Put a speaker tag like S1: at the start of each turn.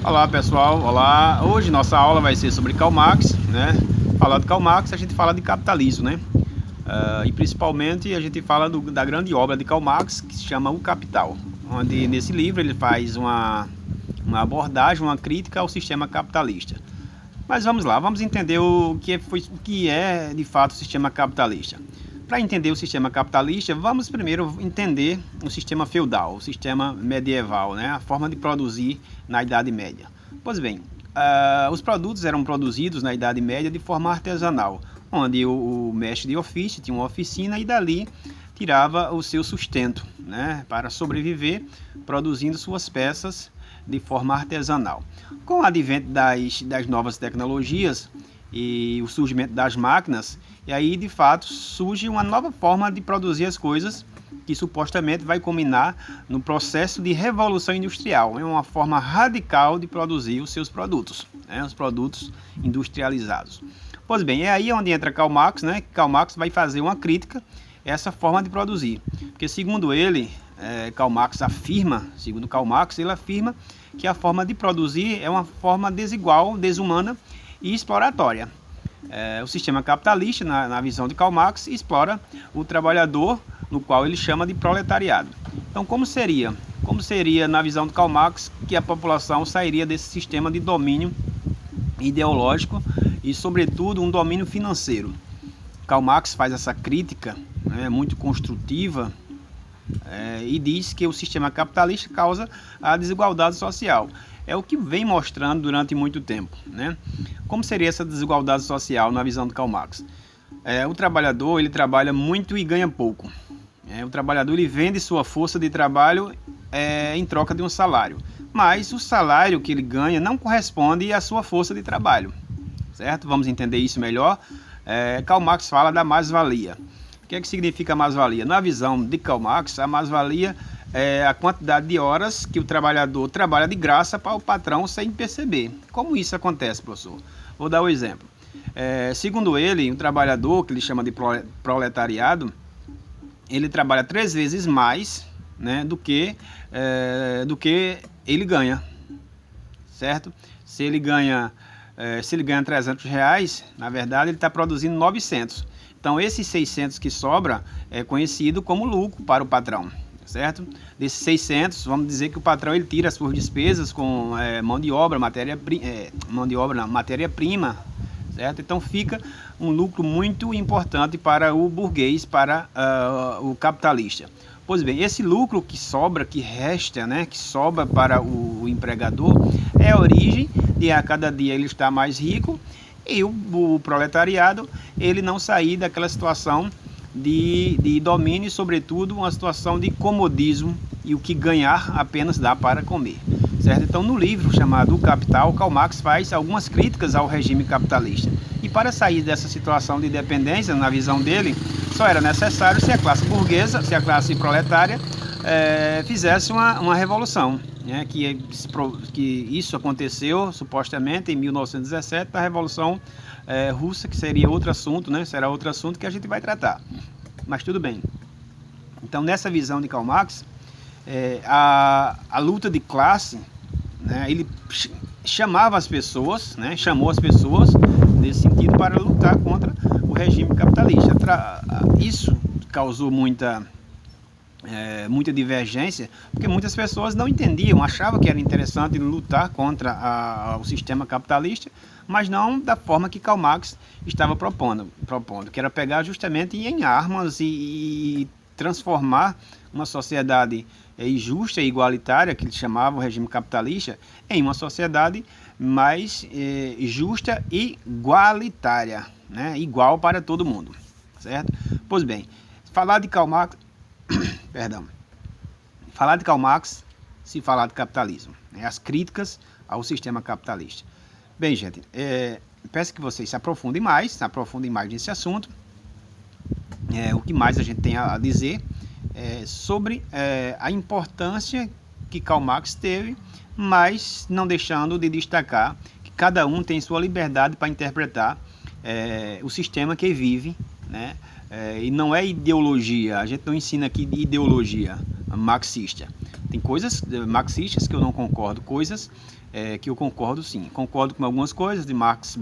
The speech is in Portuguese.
S1: Olá pessoal, olá. Hoje nossa aula vai ser sobre Karl Marx, né? Falar de Karl Marx, a gente fala de capitalismo, né? E principalmente a gente fala da grande obra de Karl Marx que se chama O Capital, onde nesse livro ele faz uma abordagem, uma crítica ao sistema capitalista. Mas vamos lá, vamos entender o que é de fato o sistema capitalista. Para entender o sistema capitalista, vamos primeiro entender o sistema feudal, o sistema medieval, né? A forma de produzir na Idade Média. Pois bem, os produtos eram produzidos na Idade Média de forma artesanal, onde o mestre de ofício tinha uma oficina e dali tirava o seu sustento, né? Para sobreviver, produzindo suas peças de forma artesanal. Com o advento das novas tecnologias e o surgimento das máquinas, e aí de fato surge uma nova forma de produzir as coisas que supostamente vai culminar no processo de revolução industrial. É uma forma radical de produzir os seus produtos, né? Os produtos industrializados. Pois bem, é aí onde entra Karl Marx, né? Karl Marx vai fazer uma crítica a essa forma de produzir, porque segundo ele, Karl Marx afirma, ele afirma que a forma de produzir é uma forma desigual, desumana e exploratória. O sistema capitalista, na visão de Karl Marx, explora o trabalhador, no qual ele chama de proletariado. Então, como seria na visão de Karl Marx que a população sairia desse sistema de domínio ideológico e, sobretudo, um domínio financeiro? Karl Marx faz essa crítica, né, muito construtiva, e diz que o sistema capitalista causa a desigualdade social. É o que vem mostrando durante muito tempo, né? Como seria essa desigualdade social na visão de Karl Marx? O trabalhador ele trabalha muito e ganha pouco. O trabalhador ele vende sua força de trabalho em troca de um salário, mas o salário que ele ganha não corresponde à sua força de trabalho, certo? Vamos entender isso melhor. Karl Marx fala da mais-valia. O que significa mais-valia? Na visão de Karl Marx, a mais-valia é a quantidade de horas que o trabalhador trabalha de graça para o patrão sem perceber. Como isso acontece, professor? Vou dar um exemplo. Segundo ele, o trabalhador, que ele chama de proletariado, ele trabalha 3 vezes mais, né, do que ele ganha, certo? Se ele ganha R$300, na verdade ele está produzindo 900. Então, esses 600 que sobra é conhecido como lucro para o patrão, certo? Desses 600, vamos dizer que o patrão ele tira as suas despesas com mão de obra, matéria-prima, certo? Então, fica um lucro muito importante para o burguês, para o capitalista. Pois bem, esse lucro que sobra, que resta, né, que sobra para o empregador, é a origem de a cada dia ele estar mais rico e o proletariado ele não sair daquela situação de domínio e, sobretudo, uma situação de comodismo e o que ganhar apenas dá para comer, certo? Então, no livro chamado O Capital, Karl Marx faz algumas críticas ao regime capitalista. E para sair dessa situação de dependência, na visão dele, só era necessário se a classe burguesa, se a classe proletária fizesse uma revolução, né? Que isso aconteceu supostamente em 1917, a Revolução Russa, que seria outro assunto, né? Será outro assunto que a gente vai tratar, mas tudo bem. Então, nessa visão de Karl Marx, a luta de classe, né? Ele chamava as pessoas, né? Chamou as pessoas nesse sentido para lutar contra o regime capitalista. Isso causou muita divergência, porque muitas pessoas não entendiam, achavam que era interessante lutar contra o sistema capitalista, mas não da forma que Karl Marx estava propondo, que era pegar justamente em armas e transformar uma sociedade injusta e igualitária, que ele chamava o regime capitalista, em uma sociedade mais justa e igualitária, né? Igual para todo mundo, certo? Pois bem, falar de Karl Marx falar de Karl Marx, se falar de capitalismo, né? As críticas ao sistema capitalista. Bem, gente, peço que vocês se aprofundem mais nesse assunto. O que mais a gente tem a dizer sobre a importância que Karl Marx teve, mas não deixando de destacar que cada um tem sua liberdade para interpretar o sistema que vive, né, E não é ideologia, a gente não ensina aqui de ideologia marxista. Tem coisas marxistas que eu não concordo, coisas que eu concordo sim. Concordo com algumas coisas de Marx